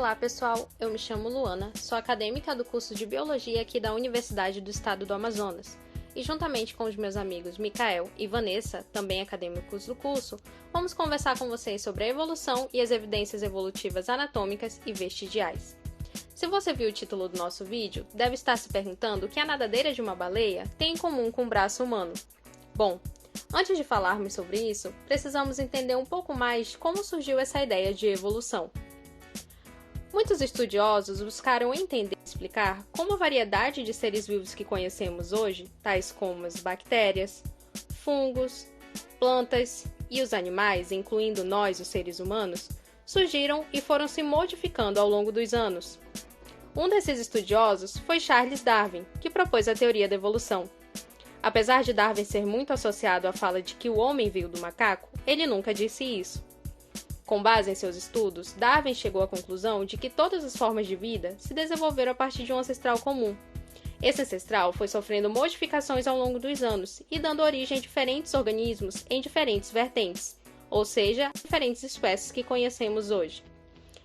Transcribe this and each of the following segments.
Olá pessoal, eu me chamo Luana, sou acadêmica do curso de Biologia aqui da Universidade do Estado do Amazonas. E juntamente com os meus amigos Mikael e Vanessa, também acadêmicos do curso, vamos conversar com vocês sobre a evolução e as evidências evolutivas anatômicas e vestigiais. Se você viu o título do nosso vídeo, deve estar se perguntando o que a nadadeira de uma baleia tem em comum com o braço humano. Bom, antes de falarmos sobre isso, precisamos entender um pouco mais como surgiu essa ideia de evolução. Muitos estudiosos buscaram entender e explicar como a variedade de seres vivos que conhecemos hoje, tais como as bactérias, fungos, plantas e os animais, incluindo nós, os seres humanos, surgiram e foram se modificando ao longo dos anos. Um desses estudiosos foi Charles Darwin, que propôs a teoria da evolução. Apesar de Darwin ser muito associado à fala de que o homem veio do macaco, ele nunca disse isso. Com base em seus estudos, Darwin chegou à conclusão de que todas as formas de vida se desenvolveram a partir de um ancestral comum. Esse ancestral foi sofrendo modificações ao longo dos anos e dando origem a diferentes organismos em diferentes vertentes, ou seja, diferentes espécies que conhecemos hoje.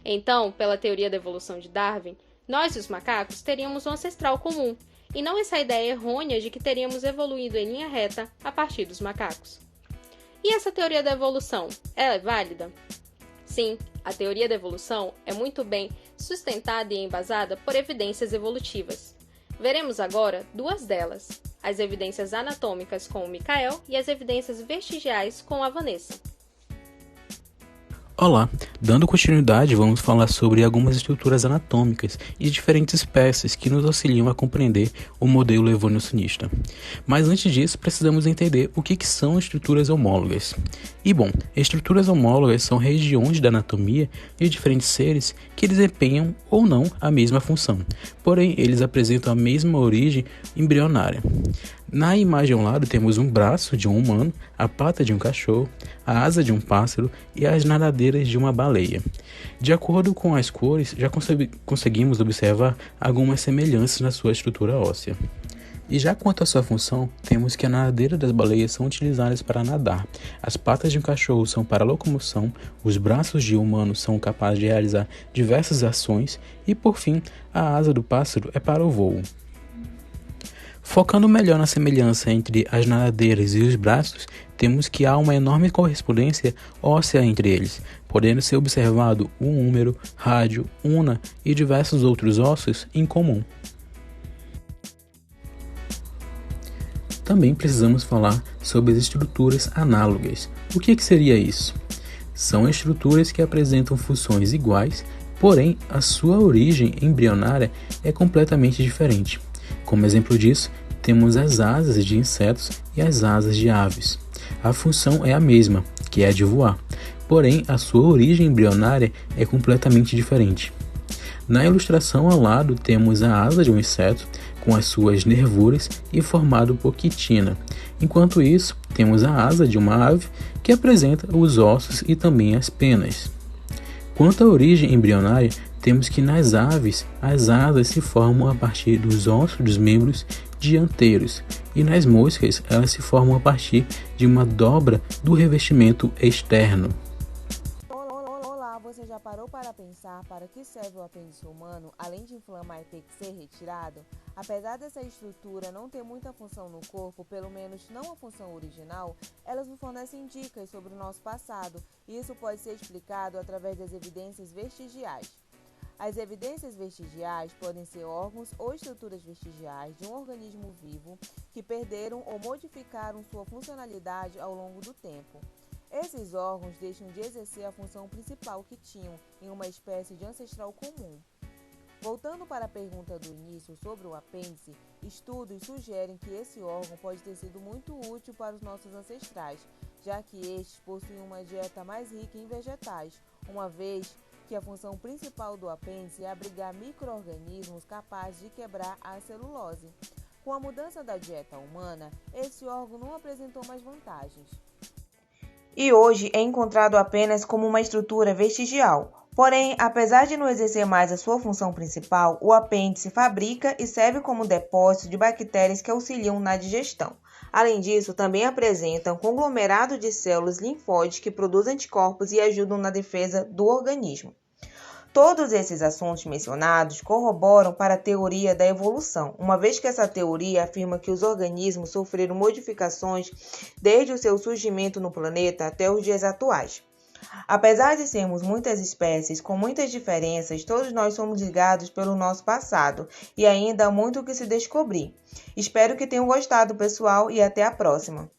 Então, pela teoria da evolução de Darwin, nós e os macacos teríamos um ancestral comum, e não essa ideia errônea de que teríamos evoluído em linha reta a partir dos macacos. E essa teoria da evolução, ela é válida? Sim, a teoria da evolução é muito bem sustentada e embasada por evidências evolutivas. Veremos agora duas delas, as evidências anatômicas com o Mikael e as evidências vestigiais com a Vanessa. Olá, dando continuidade, vamos falar sobre algumas estruturas anatômicas e diferentes espécies que nos auxiliam a compreender o modelo evolucionista. Mas antes disso, precisamos entender o que são estruturas homólogas. E bom, estruturas homólogas são regiões da anatomia de diferentes seres que desempenham ou não a mesma função, porém eles apresentam a mesma origem embrionária. Na imagem ao lado temos um braço de um humano, a pata de um cachorro, a asa de um pássaro e as nadadeiras de uma baleia. De acordo com as cores, já conseguimos observar algumas semelhanças na sua estrutura óssea. E já quanto à sua função, temos que a nadadeira das baleias são utilizadas para nadar, as patas de um cachorro são para locomoção, os braços de um humano são capazes de realizar diversas ações e, por fim, a asa do pássaro é para o voo. Focando melhor na semelhança entre as nadadeiras e os braços, temos que há uma enorme correspondência óssea entre eles, podendo ser observado o húmero, rádio, una e diversos outros ossos em comum. Também precisamos falar sobre as estruturas análogas. O que seria isso? São estruturas que apresentam funções iguais, porém a sua origem embrionária é completamente diferente. Como exemplo disso, temos as asas de insetos e as asas de aves. A função é a mesma, que é a de voar, porém a sua origem embrionária é completamente diferente. Na ilustração ao lado temos a asa de um inseto com as suas nervuras e formado por quitina. Enquanto isso, temos a asa de uma ave que apresenta os ossos e também as penas. Quanto à origem embrionária, temos que nas aves, as asas se formam a partir dos ossos dos membros dianteiros e nas moscas elas se formam a partir de uma dobra do revestimento externo. Olá, você já parou para pensar para que serve o apêndice humano, além de inflamar e ter que ser retirado? Apesar dessa estrutura não ter muita função no corpo, pelo menos não a função original, elas nos fornecem dicas sobre o nosso passado, e isso pode ser explicado através das evidências vestigiais. As evidências vestigiais podem ser órgãos ou estruturas vestigiais de um organismo vivo que perderam ou modificaram sua funcionalidade ao longo do tempo. Esses órgãos deixam de exercer a função principal que tinham em uma espécie de ancestral comum. Voltando para a pergunta do início sobre o apêndice, estudos sugerem que esse órgão pode ter sido muito útil para os nossos ancestrais, já que estes possuem uma dieta mais rica em vegetais, uma vez que a função principal do apêndice é abrigar micro-organismos capazes de quebrar a celulose. Com a mudança da dieta humana, esse órgão não apresentou mais vantagens. E hoje é encontrado apenas como uma estrutura vestigial. Porém, apesar de não exercer mais a sua função principal, o apêndice fabrica e serve como depósito de bactérias que auxiliam na digestão. Além disso, também apresenta um conglomerado de células linfóides que produzem anticorpos e ajudam na defesa do organismo. Todos esses assuntos mencionados corroboram para a teoria da evolução, uma vez que essa teoria afirma que os organismos sofreram modificações desde o seu surgimento no planeta até os dias atuais. Apesar de sermos muitas espécies com muitas diferenças, todos nós somos ligados pelo nosso passado e ainda há muito o que se descobrir. Espero que tenham gostado, pessoal, e até a próxima!